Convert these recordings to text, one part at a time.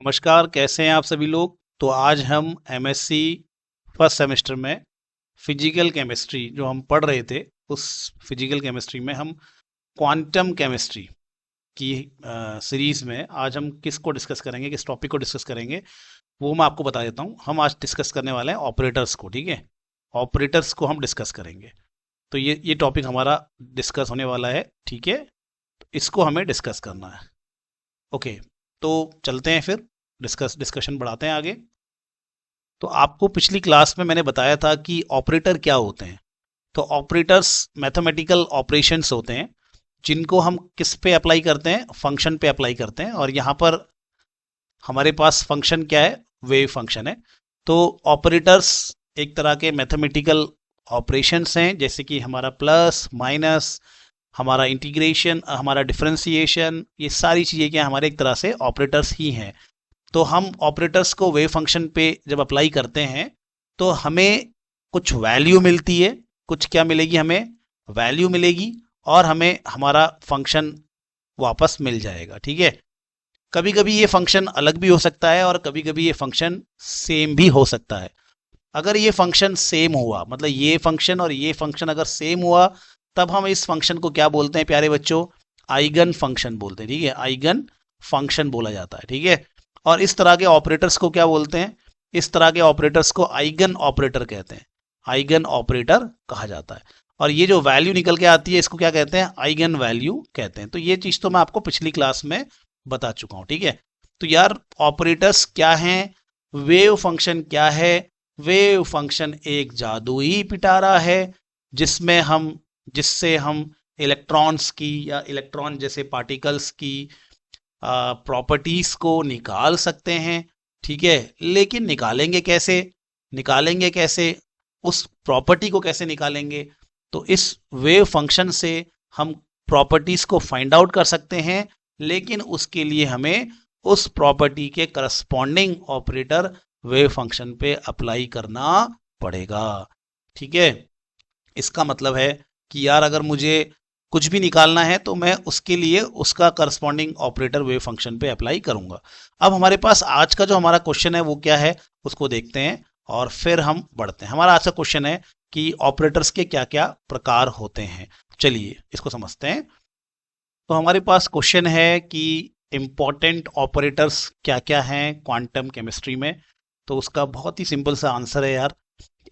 नमस्कार, कैसे हैं आप सभी लोग। तो आज हम एमएससी फर्स्ट सेमेस्टर में फिजिकल केमिस्ट्री जो हम पढ़ रहे थे, उस फिजिकल केमिस्ट्री में हम क्वांटम केमिस्ट्री की सीरीज में आज हम किसको डिस्कस करेंगे, किस टॉपिक को डिस्कस करेंगे वो मैं आपको बता देता हूँ। हम आज डिस्कस करने वाले हैं ऑपरेटर्स को। ठीक है, ऑपरेटर्स को हम डिस्कस करेंगे। तो ये टॉपिक हमारा डिस्कस होने वाला है। ठीक है, तो इसको हमें डिस्कस करना है। ओके, तो चलते हैं फिर डिस्कशन बढ़ाते हैं आगे। तो आपको पिछली क्लास में मैंने बताया था कि ऑपरेटर क्या होते हैं। तो ऑपरेटर्स मैथमेटिकल ऑपरेशंस होते हैं जिनको हम किस पे अप्लाई करते हैं, फंक्शन पे अप्लाई करते हैं। और यहाँ पर हमारे पास फंक्शन क्या है, वेव फंक्शन है। तो ऑपरेटर्स एक तरह के मैथमेटिकल ऑपरेशंस हैं, जैसे कि हमारा प्लस माइनस, हमारा इंटीग्रेशन, हमारा डिफरेंशिएशन, ये सारी चीज़ें क्या हमारे एक तरह से ऑपरेटर्स ही हैं। तो हम ऑपरेटर्स को वेव फंक्शन पे जब अप्लाई करते हैं तो हमें कुछ वैल्यू मिलती है। कुछ क्या मिलेगी, हमें वैल्यू मिलेगी और हमें हमारा फंक्शन वापस मिल जाएगा। ठीक है, कभी कभी ये फंक्शन अलग भी हो सकता है और कभी कभी ये फंक्शन सेम भी हो सकता है। अगर ये फंक्शन सेम हुआ, मतलब ये फंक्शन और ये फंक्शन अगर सेम हुआ, तब हम इस फंक्शन को क्या बोलते हैं प्यारे बच्चों, आइगन फंक्शन बोलते हैं। ठीक है, आइगन फंक्शन बोला जाता है। ठीक है, और इस तरह के ऑपरेटर्स को क्या बोलते हैं, इस तरह के ऑपरेटर्स को आइगन ऑपरेटर कहते हैं। आइगन ऑपरेटर कहा जाता है। और ये जो वैल्यू निकल के आती है इसको क्या कहते हैं, आइगन वैल्यू कहते हैं। तो ये चीज तो मैं आपको पिछली क्लास में बता चुका हूं। ठीक है, तो यार ऑपरेटर्स क्या हैं, वेव फंक्शन क्या है। वेव फंक्शन एक जादुई पिटारा है जिससे हम इलेक्ट्रॉन्स की या इलेक्ट्रॉन जैसे पार्टिकल्स की प्रॉपर्टीज को निकाल सकते हैं। ठीक है, लेकिन निकालेंगे कैसे, उस प्रॉपर्टी को कैसे निकालेंगे। तो इस वेव फंक्शन से हम प्रॉपर्टीज को फाइंड आउट कर सकते हैं, लेकिन उसके लिए हमें उस प्रॉपर्टी के करस्पॉन्डिंग ऑपरेटर वेव फंक्शन पे अप्लाई करना पड़ेगा। ठीक है, इसका मतलब है कि यार अगर मुझे कुछ भी निकालना है तो मैं उसके लिए उसका करस्पॉन्डिंग ऑपरेटर वेव फंक्शन पे अप्लाई करूंगा। अब हमारे पास आज का जो हमारा क्वेश्चन है वो क्या है, उसको देखते हैं और फिर हम बढ़ते हैं। हमारा आज का क्वेश्चन है कि ऑपरेटर्स के क्या क्या प्रकार होते हैं। चलिए इसको समझते हैं। तो हमारे पास क्वेश्चन है कि इंपॉर्टेंट ऑपरेटर्स क्या क्या हैं क्वांटम केमिस्ट्री में। तो उसका बहुत ही सिंपल सा आंसर है यार।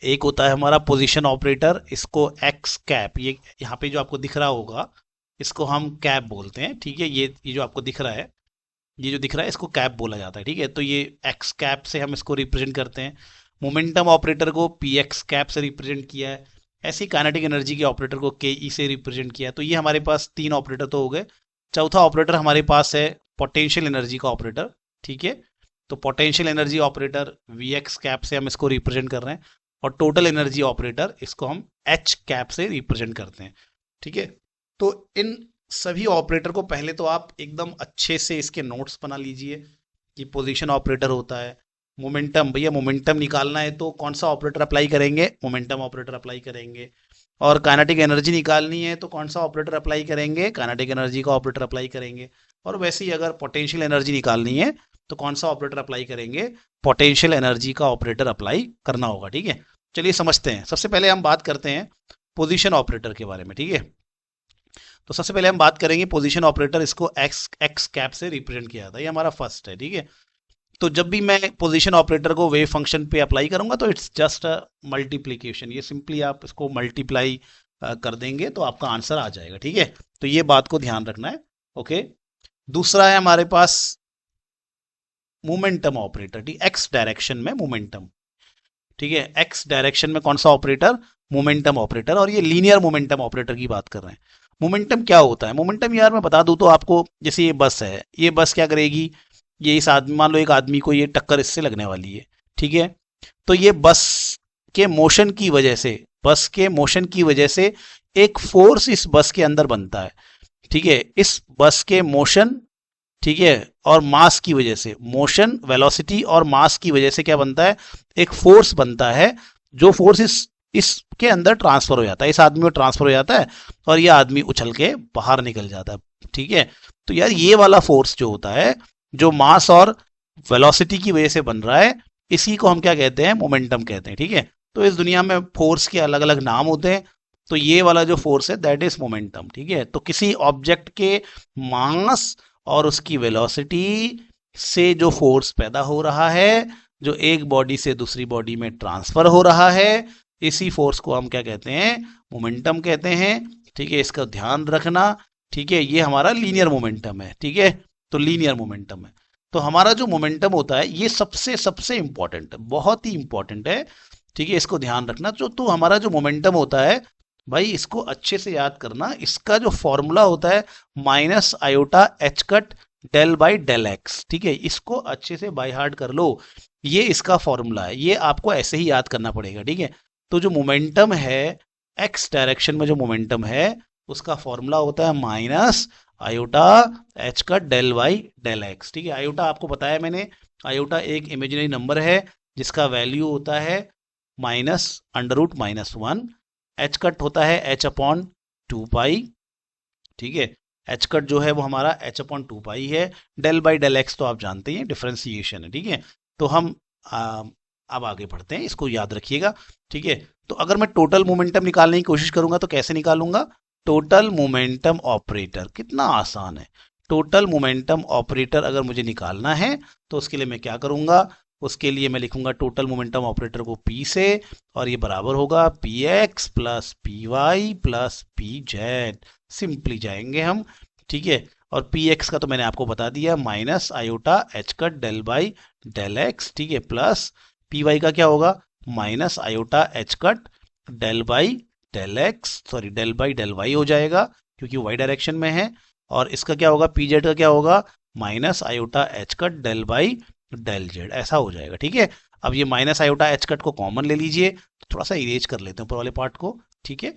एक होता है हमारा पोजीशन ऑपरेटर, इसको एक्स कैप, ये यहाँ पे जो आपको दिख रहा होगा इसको हम कैप बोलते हैं। ठीक है, ये जो आपको दिख रहा है, ये जो दिख रहा है इसको कैप बोला जाता है। ठीक है, तो ये एक्स कैप से हम इसको रिप्रेजेंट करते हैं। मोमेंटम ऑपरेटर को पी एक्स कैप से रिप्रेजेंट किया है। ऐसी काइनेटिक एनर्जी के ऑपरेटर को के ई से रिप्रेजेंट किया है। तो ये हमारे पास तीन ऑपरेटर तो हो गए। चौथा ऑपरेटर हमारे पास है पोटेंशियल एनर्जी का ऑपरेटर। ठीक है, तो potential energy operator V X cap से हम इसको रिप्रेजेंट कर रहे हैं। और टोटल एनर्जी ऑपरेटर इसको हम एच कैप से रिप्रेजेंट करते हैं। ठीक है, तो इन सभी ऑपरेटर को पहले तो आप एकदम अच्छे से इसके नोट्स बना लीजिए कि पोजीशन ऑपरेटर होता है। मोमेंटम, भैया मोमेंटम निकालना है तो कौन सा ऑपरेटर अप्लाई करेंगे, मोमेंटम ऑपरेटर अप्लाई करेंगे। और काइनेटिक एनर्जी निकालनी है तो कौन सा ऑपरेटर अप्लाई करेंगे, काइनेटिक एनर्जी का ऑपरेटर अप्लाई करेंगे। और वैसे ही अगर पोटेंशियल एनर्जी निकालनी है तो कौन सा ऑपरेटर अप्लाई करेंगे, पोटेंशियल एनर्जी का ऑपरेटर अप्लाई करना होगा। ठीक है, चलिए समझते हैं। सबसे पहले हम बात करते हैं पोजीशन ऑपरेटर के बारे में। ठीक है, तो सबसे पहले हम बात करेंगे पोजीशन ऑपरेटर, इसको एक्स कैप से रिप्रेजेंट किया जाता है। ये हमारा फर्स्ट है। ठीक है, तो जब भी मैं पोजीशन ऑपरेटर को वेव फंक्शन पे अप्लाई करूंगा तो इट्स जस्ट अ मल्टीप्लीकेशन। ये सिंपली आप इसको मल्टीप्लाई कर देंगे तो आपका आंसर आ जाएगा। ठीक है, तो ये बात को ध्यान रखना है। ओके, दूसरा है हमारे पास मोमेंटम ऑपरेटर। ठीक, एक्स डायरेक्शन में मोमेंटम। ठीक है, एक्स डायरेक्शन में कौन सा ऑपरेटर, मोमेंटम ऑपरेटर। और ये लीनियर मोमेंटम ऑपरेटर की बात कर रहे हैं। मोमेंटम क्या होता है, मोमेंटम यार मैं बता दूं तो आपको, जैसे ये बस है, ये बस क्या करेगी, ये इस आदमी, मान लो एक आदमी को ये टक्कर इससे लगने वाली है। ठीक है, तो ये बस के मोशन की वजह से, बस के मोशन की वजह से एक फोर्स इस बस के अंदर बनता है। ठीक है, इस बस के मोशन, ठीक है, और मास की वजह से, मोशन, वेलोसिटी और मास की वजह से क्या बनता है, एक फोर्स बनता है। जो फोर्स इसके अंदर ट्रांसफर हो जाता है, इस आदमी में ट्रांसफर हो जाता है और ये आदमी उछल के बाहर निकल जाता है। ठीक है, तो यार ये वाला फोर्स जो होता है, जो मास और वेलोसिटी की वजह से बन रहा है, इसी को हम क्या कहते हैं, मोमेंटम कहते हैं। ठीक है, तो इस दुनिया में फोर्स के अलग अलग नाम होते हैं, तो ये वाला जो फोर्स है दैट इज मोमेंटम। ठीक है, तो किसी ऑब्जेक्ट के मास और उसकी वेलोसिटी से जो फोर्स पैदा हो रहा है, जो एक बॉडी से दूसरी बॉडी में ट्रांसफर हो रहा है, इसी फोर्स को हम क्या कहते हैं, मोमेंटम कहते हैं। ठीक है, इसका ध्यान रखना। ठीक है, ये हमारा लीनियर मोमेंटम है। ठीक है, तो लीनियर मोमेंटम है। तो हमारा जो मोमेंटम होता है ये सबसे सबसे इंपॉर्टेंट है, बहुत ही इंपॉर्टेंट है। ठीक है, इसको ध्यान रखना। जो तो हमारा जो मोमेंटम होता है भाई, इसको अच्छे से याद करना। इसका जो फॉर्मूला होता है minus iota H cut del by del X. ठीक है, इसको अच्छे से बाय हार्ट कर लो, ये इसका फॉर्मूला है, ये आपको ऐसे ही याद करना पड़ेगा। ठीक है, तो जो मोमेंटम है, एक्स डायरेक्शन में जो मोमेंटम है, उसका फॉर्मूला होता है माइनस आयोटा एच का डेल वाई डेल एक्स। ठीक है, आयोटा आपको बताया मैंने, आयोटा एक इमेजिनरी नंबर है जिसका वैल्यू होता है minus under root -1। H cut होता है एच अपॉन 2 पाई। ठीक है, एच कट जो है वो हमारा एच अपॉन 2 पाई है। डेल बाई डेल एक्स तो आप जानते हैं डिफरेंशिएशन है। ठीक है, तो हम अब आगे बढ़ते हैं, इसको याद रखिएगा। ठीक है, तो अगर मैं टोटल मोमेंटम निकालने की कोशिश करूंगा तो कैसे निकालूंगा, टोटल मोमेंटम ऑपरेटर, कितना आसान है। टोटल मोमेंटम ऑपरेटर अगर मुझे निकालना है तो उसके लिए मैं क्या करूंगा, उसके लिए मैं लिखूंगा टोटल मोमेंटम ऑपरेटर को P से, और ये बराबर होगा P X plus P Y plus P Z. Simply जाएंगे हम। ठीक है, और पी एक्स का तो मैंने आपको बता दिया, minus iota H cut del by del X. ठीक है, प्लस पी वाई का क्या होगा, minus iota H cut del by del X, sorry del by del Y हो जाएगा क्योंकि वाई डायरेक्शन में है। और इसका क्या होगा, पी जेड का क्या होगा, minus iota H cut del by del Z, ऐसा हो जाएगा। ठीक है, अब ये माइनस आयोटा एच कट को कॉमन ले लीजिए, थोड़ा सा इरेज कर लेते हैं ऊपर वाले पार्ट को। ठीक है,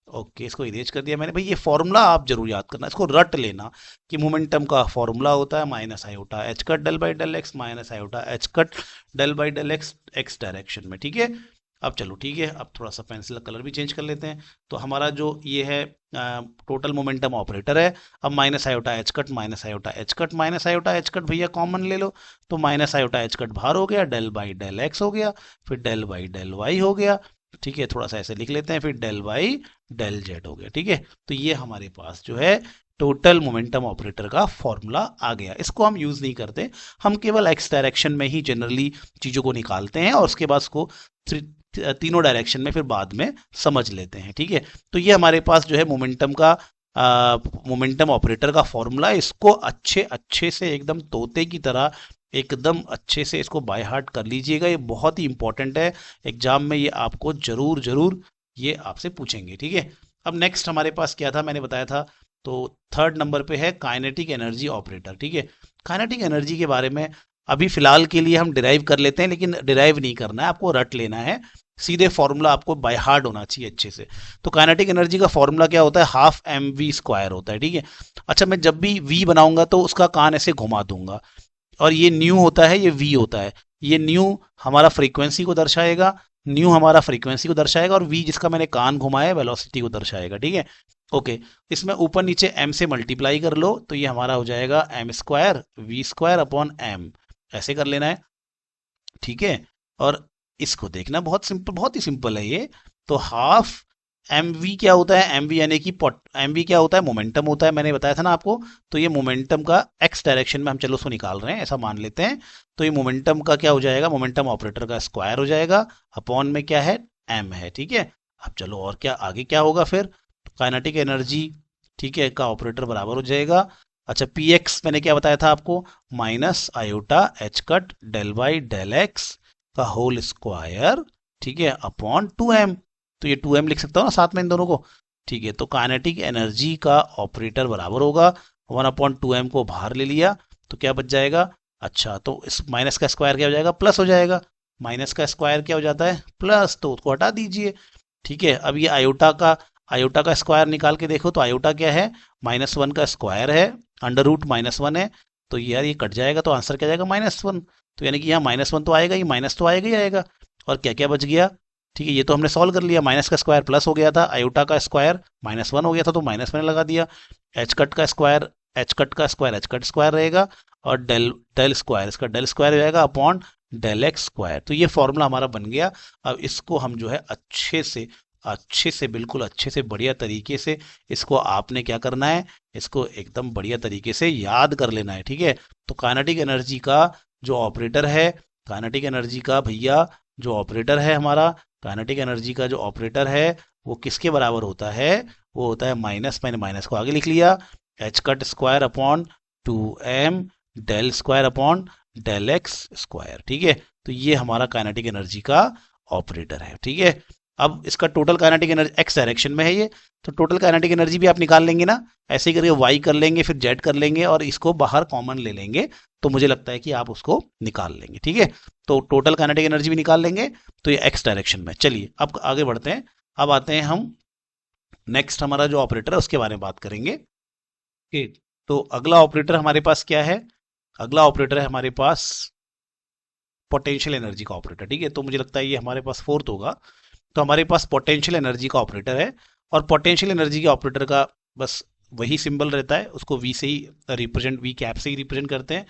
ओके, इसको इरेज कर दिया मैंने। भाई ये फॉर्मूला आप जरूर याद करना, इसको रट लेना कि मोमेंटम का फॉर्मूला होता है minus iota H cut del by del X minus iota H cut del by del X X direction में। ठीक है, अब चलो ठीक है, अब थोड़ा सा पेंसिल का कलर भी चेंज कर लेते हैं। तो हमारा जो ये है टोटल मोमेंटम ऑपरेटर है। अब minus iota H cut minus iota H cut minus iota H cut भैया कॉमन ले लो, तो माइनस आयोटा एच कट बाहर हो गया, डेल बाई डेल एक्स हो गया, फिर डेल बाई डेल वाई हो गया। ठीक है, थोड़ा सा ऐसे लिख लेते हैं, फिर डेल बाई डेल जेड हो गया। ठीक है, तो ये हमारे पास जो है टोटल मोमेंटम ऑपरेटर का फॉर्मूला आ गया। इसको हम यूज नहीं करते, हम केवल एक्स डायरेक्शन में ही जनरली चीजों को निकालते हैं और उसके बाद उसको तीनों डायरेक्शन में फिर बाद में समझ लेते हैं। ठीक है, तो ये हमारे पास जो है मोमेंटम का मोमेंटम ऑपरेटर का फॉर्मूला। इसको अच्छे अच्छे से एकदम तोते की तरह एकदम अच्छे से इसको बाय हार्ट कर लीजिएगा, ये बहुत ही इंपॉर्टेंट है। एग्जाम में ये आपको जरूर जरूर ये आपसे पूछेंगे। ठीक है, अब नेक्स्ट हमारे पास क्या था, मैंने बताया था, तो थर्ड नंबर पे है काइनेटिक एनर्जी ऑपरेटर। ठीक है, काइनेटिक एनर्जी के बारे में अभी फिलहाल के लिए हम डिराइव कर लेते हैं, लेकिन डिराइव नहीं करना है, आपको रट लेना है, सीधे फॉर्मूला आपको बाय हार्ट होना चाहिए अच्छे से। तो काइनेटिक एनर्जी का फॉर्मूला क्या होता है, हाफ एम वी स्क्वायर होता है। ठीक है, अच्छा मैं जब भी वी बनाऊंगा तो उसका कान ऐसे घुमा दूंगा, और ये न्यू होता है, ये वी होता है। ये न्यू हमारा फ्रीक्वेंसी को दर्शाएगा, न्यू हमारा फ्रीक्वेंसी को दर्शाएगा, और वी जिसका मैंने कान घुमाया वेलोसिटी को दर्शाएगा। ठीक है, ओके, इसमें ऊपर नीचे एम से मल्टीप्लाई कर लो तो ये हमारा हो जाएगा M square V square upon M, ऐसे कर लेना है। ठीक है, और इसको देखना बहुत सिंपल, बहुत ही सिंपल है ये। तो हाफ एम वी क्या होता है, एम वी यानी कि एम वी क्या होता है, मोमेंटम होता है, मैंने बताया था ना आपको। तो ये मोमेंटम का एक्स डायरेक्शन में हम चलो उसको निकाल रहे हैं, ऐसा मान लेते हैं। तो ये मोमेंटम का क्या हो जाएगा, मोमेंटम ऑपरेटर का स्क्वायर हो जाएगा, अपॉन में क्या है, एम है। ठीक है, अब चलो और क्या आगे क्या होगा फिर, तो काइनेटिक एनर्जी, ठीक है, का ऑपरेटर बराबर हो जाएगा, अच्छा पी एक्स मैंने क्या बताया था आपको, minus iota H cut del by del X का होल स्क्वायर, ठीक है, अपॉन 2m। तो ये 2m लिख सकता हूँ ना साथ में इन दोनों को। ठीक है, तो काइनेटिक एनर्जी का ऑपरेटर बराबर होगा 1/2m को बाहर ले लिया तो क्या बच जाएगा, अच्छा तो इस माइनस का स्क्वायर क्या हो जाएगा, प्लस हो जाएगा। माइनस का स्क्वायर क्या हो जाता है, प्लस, तो उसको हटा दीजिए। ठीक है, अब ये आयोटा का स्क्वायर निकाल के देखो तो आयोटा क्या है, -1 का स्क्वायर है, अंडर रूट -1 है, तो यार ये कट जाएगा तो आंसर क्या जाएगा, -1। तो यानी कि यहाँ -1 तो आएगा ही, माइनस तो आएगा ही आएगा। और क्या क्या बच गया, ठीक है, ये तो हमने सॉल्व कर लिया, माइनस का स्क्वायर प्लस हो गया था, आयोटा का स्क्वायर -1 हो गया था तो माइनस मैंने लगा दिया, एच कट का स्क्वायर एच कट स्क्वायर रहेगा, और डेल डेल स्क्वायर, इसका डेल स्क्वायर हो जाएगा अपॉन डेल एक्स स्क्वायर। तो ये फॉर्मूला हमारा बन गया। अब इसको हम जो है अच्छे से बिल्कुल अच्छे से बढ़िया तरीके से इसको आपने क्या करना है, इसको एकदम बढ़िया तरीके से याद कर लेना है, ठीक है। तो काइनेटिक एनर्जी का जो ऑपरेटर है, काइनेटिक एनर्जी का भैया जो ऑपरेटर है हमारा, काइनेटिक एनर्जी का जो ऑपरेटर है वो किसके बराबर होता है, वो होता है माइनस, मैंने माइनस को आगे लिख लिया, H cut square upon 2m del square upon del X square, ठीक है। तो ये हमारा काइनेटिक एनर्जी का ऑपरेटर है, ठीक है। अब इसका total kinetic energy x direction में है ये, तो टोटल काइनेटिक एनर्जी भी आप निकाल लेंगे ना, ऐसे ही करके वाई कर लेंगे, फिर जेड कर लेंगे और इसको बाहर कॉमन ले लेंगे, तो मुझे लगता है कि आप उसको निकाल लेंगे, ठीक है। तो टोटल काइनेटिक एनर्जी भी निकाल लेंगे, तो ये एक्स डायरेक्शन में। चलिए अब आगे बढ़ते हैं। अब आते हैं हम नेक्स्ट, हमारा जो ऑपरेटर है उसके बारे में बात करेंगे। ओके, तो अगला ऑपरेटर हमारे पास क्या है, अगला ऑपरेटर है हमारे पास पोटेंशियल एनर्जी का ऑपरेटर, ठीक है। तो मुझे लगता है ये हमारे पास फोर्थ होगा। तो हमारे पास पोटेंशियल एनर्जी का ऑपरेटर है, और पोटेंशियल एनर्जी के ऑपरेटर का बस वही सिंबल रहता है, उसको वी से ही रिप्रेजेंट, वी कैप से ही रिप्रेजेंट करते हैं,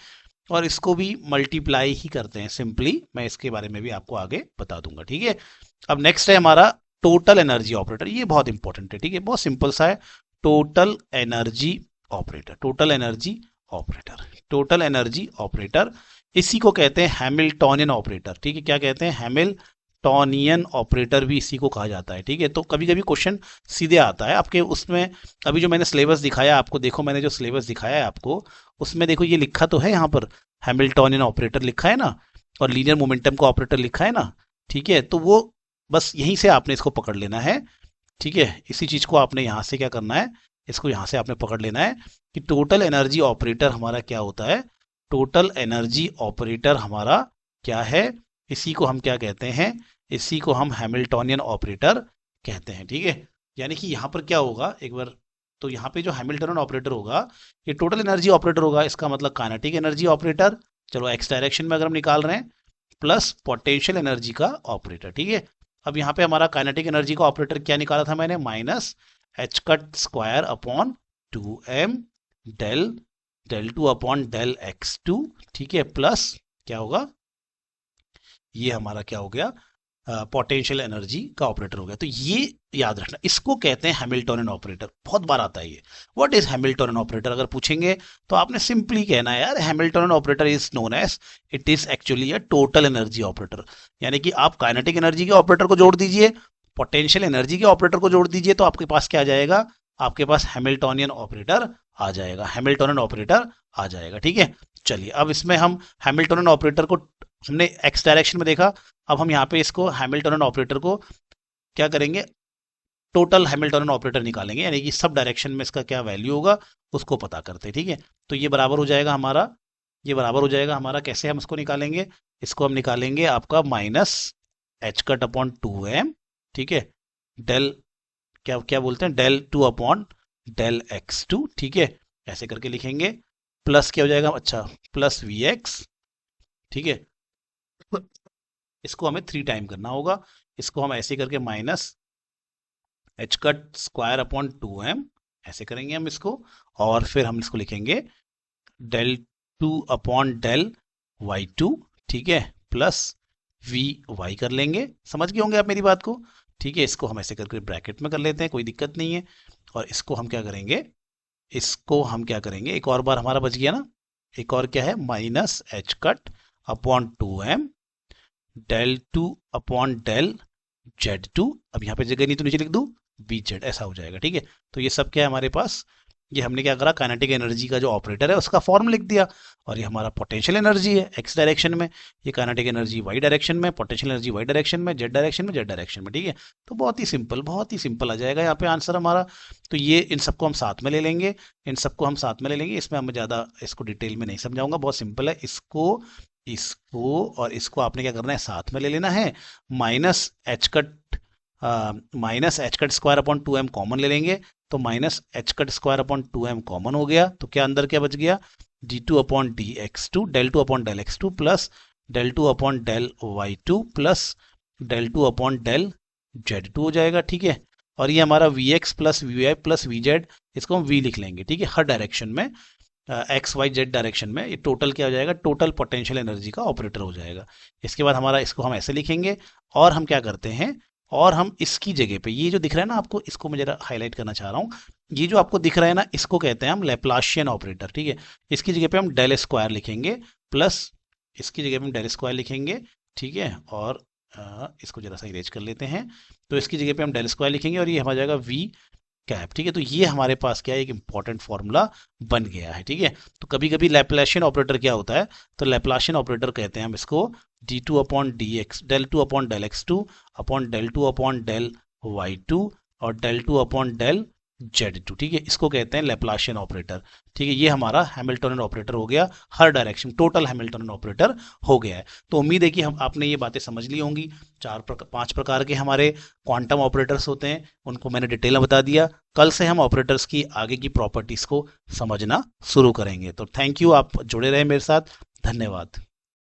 और इसको भी मल्टीप्लाई ही करते हैं सिंपली। मैं इसके बारे में भी आपको आगे बता दूंगा, ठीक है। अब नेक्स्ट है हमारा टोटल एनर्जी ऑपरेटर, ये बहुत इंपॉर्टेंट है, ठीक है, बहुत सिंपल सा है। Total energy operator, total energy operator, total energy operator, इसी को कहते हैं हैमिल्टोनियन ऑपरेटर, ठीक है। क्या कहते हैं, हैमिल्टोनियन ऑपरेटर भी इसी को कहा जाता है, ठीक है। तो कभी कभी क्वेश्चन सीधे आता है आपके उसमें, अभी जो मैंने सिलेबस दिखाया आपको, देखो मैंने जो सिलेबस दिखाया है आपको, उसमें देखो ये लिखा तो है यहाँ पर, हैमिल्टोनियन ऑपरेटर लिखा है ना, और लीनियर मोमेंटम का ऑपरेटर लिखा है ना, ठीक है। तो वो बस यहीं से आपने इसको पकड़ लेना है, ठीक है। इसी चीज को आपने यहाँ से क्या करना है, इसको यहाँ से आपने पकड़ लेना है कि टोटल एनर्जी ऑपरेटर हमारा क्या होता है, टोटल एनर्जी ऑपरेटर हमारा क्या है, इसी को हम क्या कहते हैं, इसी को हम हैमिल्टोनियन ऑपरेटर कहते हैं, ठीक है। यानी कि यहाँ पर क्या होगा एक बार, तो यहाँ पे जो हैमिल्टोनियन ऑपरेटर होगा ये टोटल एनर्जी ऑपरेटर होगा, इसका मतलब काइनेटिक एनर्जी ऑपरेटर, चलो एक्स डायरेक्शन में अगर हम निकाल रहे हैं, प्लस पोटेंशियल एनर्जी का ऑपरेटर, ठीक है। अब यहाँ पे हमारा काइनेटिक एनर्जी का ऑपरेटर क्या निकाला था मैंने, minus H cut square upon 2m del del two upon del x2, ठीक है, प्लस क्या होगा, ये हमारा क्या हो गया, पोटेंशियल एनर्जी का ऑपरेटर हो गया। तो ये याद रखना, इसको कहते हैं हैमिल्टोनियन ऑपरेटर, बहुत बार आता है ये। व्हाट इज हैमिल्टोनियन ऑपरेटर अगर पूछेंगे तो आपने सिंपली कहना है यार, Hamiltonian operator is known as, it is actually a total energy operator. यानी कि आप काइनेटिक एनर्जी के ऑपरेटर को जोड़ दीजिए, पोटेंशियल एनर्जी के ऑपरेटर को जोड़ दीजिए, तो आपके पास क्या आ जाएगा, आपके पास हैमिल्टोनियन ऑपरेटर आ जाएगा, हैमिल्टोनियन ऑपरेटर आ जाएगा, ठीक है। चलिए अब इसमें हम हैमिल्टोनियन ऑपरेटर को हमने एक्स डायरेक्शन में देखा, अब हम यहाँ पे इसको हैमिल्टोनियन ऑपरेटर को क्या करेंगे, टोटल हैमिल्टोनियन ऑपरेटर निकालेंगे, यानी कि सब डायरेक्शन में इसका क्या वैल्यू होगा उसको पता करते हैं, ठीक है। तो ये बराबर हो जाएगा हमारा, ये बराबर हो जाएगा हमारा, कैसे हम इसको निकालेंगे, इसको हम निकालेंगे आपका minus H cut upon 2m, ठीक है, डेल क्या क्या बोलते हैं, डेल 2 अपॉन डेल x2, ठीक है, ऐसे करके लिखेंगे, प्लस क्या हो जाएगा, अच्छा प्लस vx, ठीक है। इसको हमें 3 टाइम करना होगा, इसको हम ऐसे करके minus H cut square upon 2m ऐसे करेंगे हम इसको, और फिर हम इसको लिखेंगे डेल 2 अपॉन डेल y2, ठीक है, प्लस वी वाई कर लेंगे, समझ गए होंगे आप मेरी बात को, ठीक है। इसको हम ऐसे करके ब्रैकेट में कर लेते हैं, कोई दिक्कत नहीं है। और इसको हम क्या करेंगे, इसको हम क्या करेंगे, एक और बार हमारा बच गया ना, एक और क्या है, minus H cut upon 2m del 2 upon del z2, अब यहाँ पे जगह नहीं तो नीचे लिख दूं bz, ऐसा हो जाएगा, ठीक है। तो ये सब क्या है हमारे पास, ये हमने क्या करा, काइनेटिक एनर्जी का जो ऑपरेटर है उसका फॉर्म लिख दिया, और ये हमारा पोटेंशियल एनर्जी है एक्स डायरेक्शन में, ये काइनेटिक एनर्जी वाई डायरेक्शन में, पोटेंशियल एनर्जी वाई डायरेक्शन में, जेड डायरेक्शन में, जेड डायरेक्शन में, ठीक है। तो बहुत ही सिंपल, बहुत ही सिंपल आ जाएगा यहाँ पे आंसर हमारा। तो ये इन सबको हम साथ में ले लेंगे, इन सबको हम साथ में ले लेंगे, इसमें हम ज़्यादा इसको डिटेल में नहीं समझाऊंगा, बहुत सिंपल है। इसको इसको और इसको आपने क्या करना है, साथ में ले लेना है, minus H cut, minus H cut square upon 2m common ले लेंगे, तो minus H cut square upon 2m common हो गया, तो क्या अंदर क्या बच गया, d2 upon D X two, del 2 upon del x2 plus del 2 upon del y2 plus del 2 upon del z2 हो जाएगा, ठीक है। और ये हमारा vx plus vy plus vz, इसको हम v लिख लेंगे, ठीक है, हर डायरेक्शन में एक्स वाई जेड डायरेक्शन में, ये टोटल क्या हो जाएगा, टोटल पोटेंशियल एनर्जी का ऑपरेटर हो जाएगा। इसके बाद हमारा इसको हम ऐसे लिखेंगे, और हम क्या करते हैं, और हम इसकी जगह पे ये जो दिख रहा है ना आपको, इसको मैं जरा हाईलाइट करना चाह रहा हूँ, ये जो आपको दिख रहा है ना, इसको कहते हैं हम लैप्लाशियन ऑपरेटर, ठीक है। इसकी जगह पे हम डेल स्क्वायर लिखेंगे, प्लस इसकी जगह पे हम डेल स्क्वायर लिखेंगे, ठीक है। और इसको जरा सा इरेज कर लेते हैं, तो इसकी जगह पे हम डेल स्क्वायर लिखेंगे, और ये हमारा जाएगा वी कैप, ठीक है। तो ये हमारे पास क्या है, एक इंपॉर्टेंट फॉर्मूला बन गया है, ठीक है। तो कभी कभी लैप्लाशियन ऑपरेटर क्या होता है, तो लैप्लाशियन ऑपरेटर कहते हैं हम इसको D two upon D X, del two upon del X two upon del two upon del Y two और del two upon del Z two, ठीक है। इसको कहते हैं लैप्लाशियन ऑपरेटर, ठीक है। ये हमारा हैमिल्टनियन ऑपरेटर हो गया, हर डायरेक्शन टोटल हैमिल्टनियन ऑपरेटर हो गया है। तो उम्मीद है कि हम आपने ये बातें समझ ली होंगी। 5 प्रकार के हमारे क्वांटम ऑपरेटर्स होते हैं, उनको मैंने डिटेल में बता दिया। कल से हम ऑपरेटर्स की आगे की प्रॉपर्टीज को समझना शुरू करेंगे। तो थैंक यू, आप जुड़े रहे मेरे साथ, धन्यवाद।